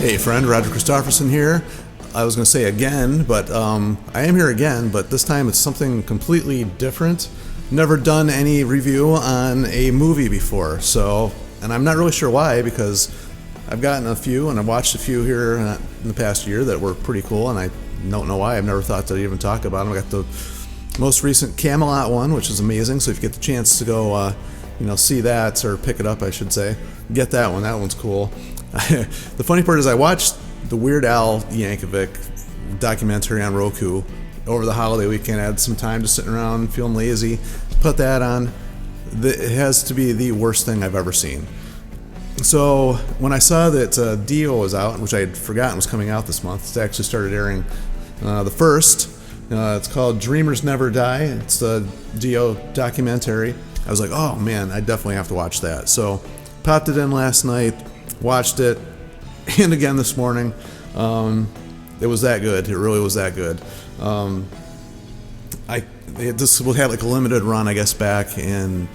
Hey friend, Roger Christofferson here. I was going to say again, but I am here again, but this time it's something completely different. Never done any review on a movie before, and I'm not really sure why, because I've gotten a few and I've watched a few here in the past year that were pretty cool, and I don't know why. I've never thought to even talk about them. I got the most recent Camelot one, which is amazing, so if you get the chance to go see that, or pick it up I should say, get that one. That one's cool. The funny part is I watched the Weird Al Yankovic documentary on Roku over the holiday weekend. I had some time just sitting around feeling lazy, put that on. It has to be the worst thing I've ever seen. So when I saw that Dio was out, which I had forgotten was coming out this month, it actually started airing the first. It's called Dreamers Never Die. It's the Dio documentary. I was like, oh man, I definitely have to watch that. So popped it in last night, watched it, and again this morning. It was that good. It really was that good. This will have like a limited run, I guess, back in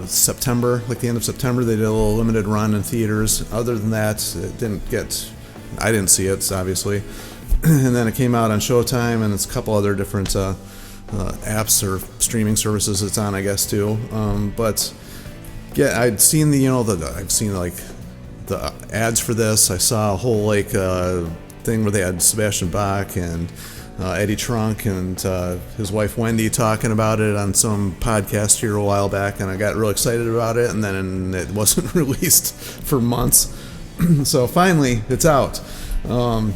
September, like the end of September. They did a little limited run in theaters. Other than that, I didn't see it, obviously. And then it came out on Showtime, and it's a couple other different apps or streaming services it's on, I guess, too. But yeah, I'd seen the ads for this. I saw a whole thing where they had Sebastian Bach and Eddie Trunk and his wife Wendy talking about it on some podcast here a while back, and I got real excited about it, and then it wasn't released for months. So finally it's out, and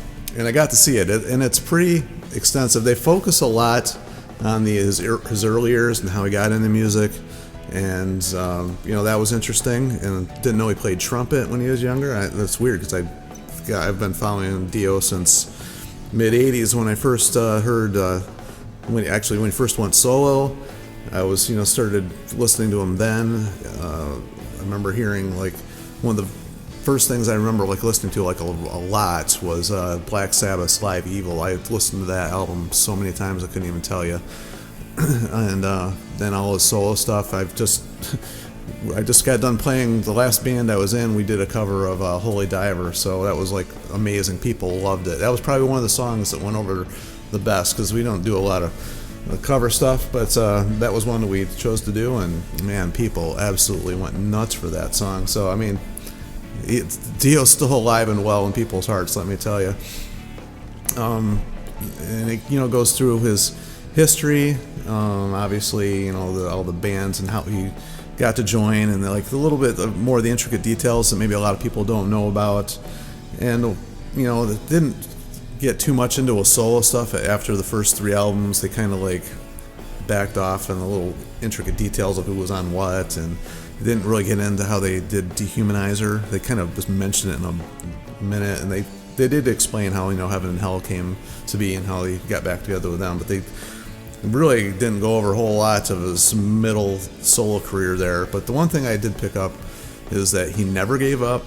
I got to see it, and it's pretty extensive. They focus a lot on his early years and how he got into music. And that was interesting, and didn't know he played trumpet when he was younger. That's weird, because I've been following Dio since mid '80s when I first heard when he first went solo. I was started listening to him then. I remember hearing one of the first things I remember listening to a lot was Black Sabbath's Live Evil. I listened to that album so many times I couldn't even tell you. And then all his solo stuff. I just got done playing the last band I was in. We did a cover of Holy Diver, so that was amazing. People loved it. That was probably one of the songs that went over the best, because we don't do a lot of cover stuff, but that was one that we chose to do, and man, people absolutely went nuts for that song. So I mean, Dio's still alive and well in people's hearts, let me tell you. And it goes through his history, obviously, all the bands and how he got to join, and a little bit more of the intricate details that maybe a lot of people don't know about. And it didn't get too much into a solo stuff after the first 3 albums. They kind of backed off on the little intricate details of who was on what, and they didn't really get into how they did Dehumanizer. They kind of just mentioned it in a minute, and they did explain how Heaven and Hell came to be and how he got back together with them, but they really didn't go over a whole lot of his middle solo career there. But the one thing I did pick up is that he never gave up,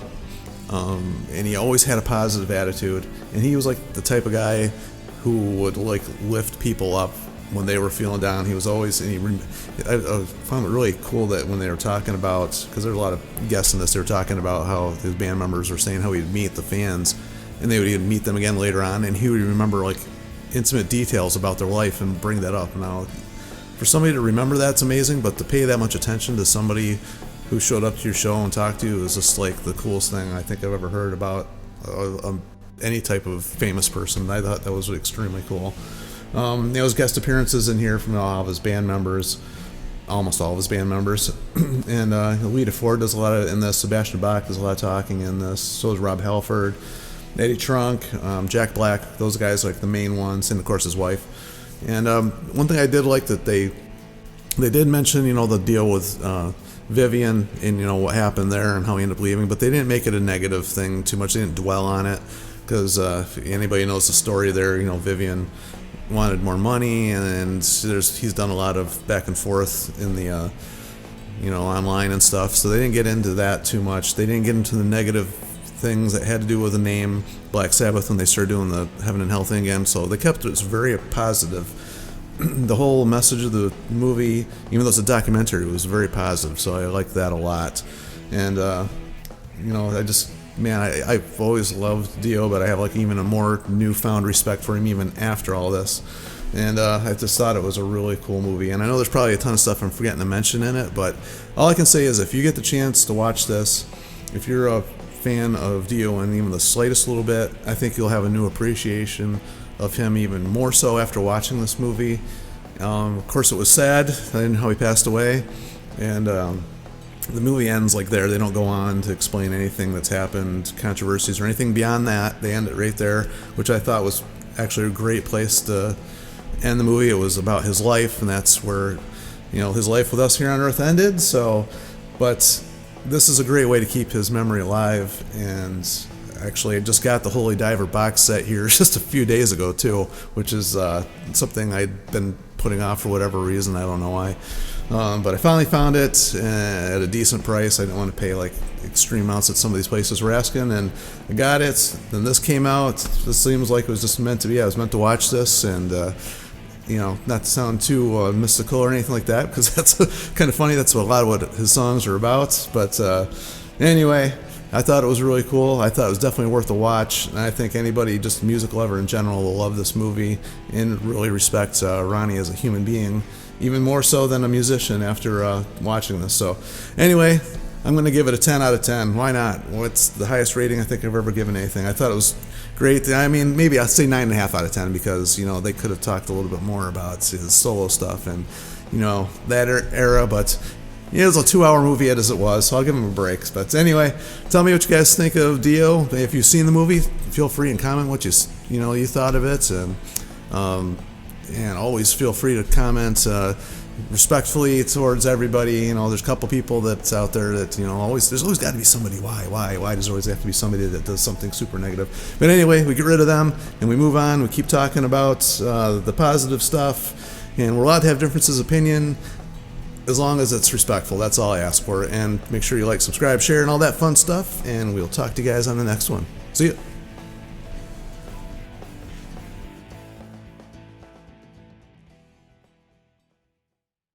and he always had a positive attitude, and he was the type of guy who would lift people up when they were feeling down. He was always, and I found it really cool that when they were talking about, because there were a lot of guests in this, they were talking about how his band members were saying how he'd meet the fans, and they would even meet them again later on, and he would remember intimate details about their life and bring that up. Now, for somebody to remember that's amazing, but to pay that much attention to somebody who showed up to your show and talked to you is just the coolest thing I think I've ever heard about any type of famous person. I thought that was extremely cool. His guest appearances in here from all of his band members, almost all of his band members, and Lita Ford does a lot of in this. Sebastian Bach does a lot of talking in this. So is Rob Halford, Eddie Trunk, Jack Black. Those guys the main ones, and of course his wife. And one thing I did like that they did mention the deal with Vivian and what happened there and how he ended up leaving, but they didn't make it a negative thing too much. They didn't dwell on it, because if anybody knows the story there, Vivian wanted more money, and he's done a lot of back and forth in the online and stuff, so they didn't get into that too much. They didn't get into the negative things that had to do with the name Black Sabbath when they started doing the Heaven and Hell thing again, so they kept it very positive. The whole message of the movie, even though it's a documentary, was very positive, so I liked that a lot. And I just man, I've always loved Dio, but I have like even a more newfound respect for him even after all this. And I just thought it was a really cool movie. And I know there's probably a ton of stuff I'm forgetting to mention in it, but all I can say is if you get the chance to watch this, if you're a fan of Dio and even the slightest little bit, I think you'll have a new appreciation of him even more so after watching this movie. Of course, it was sad. I didn't know how he passed away. And the movie ends like there. They don't go on to explain anything that's happened, controversies or anything beyond that. They end it right there, which I thought was actually a great place to end the movie. It was about his life, and that's where, his life with us here on Earth ended. So, but this is a great way to keep his memory alive. And actually, I just got the Holy Diver box set here just a few days ago too, which is something I'd been putting off for whatever reason. I don't know why. But I finally found it at a decent price. I didn't want to pay like extreme amounts that some of these places were asking, and I got it. Then this came out. This seems like it was just meant to be. I was meant to watch this, and not to sound too mystical or anything like that, because that's kind of funny. That's a lot of what his songs are about. But anyway, I thought it was really cool. I thought it was definitely worth a watch, and I think anybody, just a music lover in general, will love this movie and really respect Ronnie as a human being, even more so than a musician after watching this. So anyway, I'm going to give it a 10 out of 10. Why not? Well, it's the highest rating I think I've ever given anything. I thought it was great. I mean, maybe I'd say 9.5 out of 10 because, they could have talked a little bit more about his solo stuff and, that era. But it was a 2-hour movie as it was, so I'll give him a break. But anyway, tell me what you guys think of Dio. If you've seen the movie, feel free and comment what you thought of it. And always feel free to comment respectfully towards everybody. There's a couple people that's out there that there's always got to be somebody. Why does there always have to be somebody that does something super negative? But anyway, we get rid of them and we move on. We keep talking about the positive stuff, and we're allowed to have differences of opinion as long as it's respectful. That's all I ask for. And make sure you like, subscribe, share, and all that fun stuff. And we'll talk to you guys on the next one. See ya.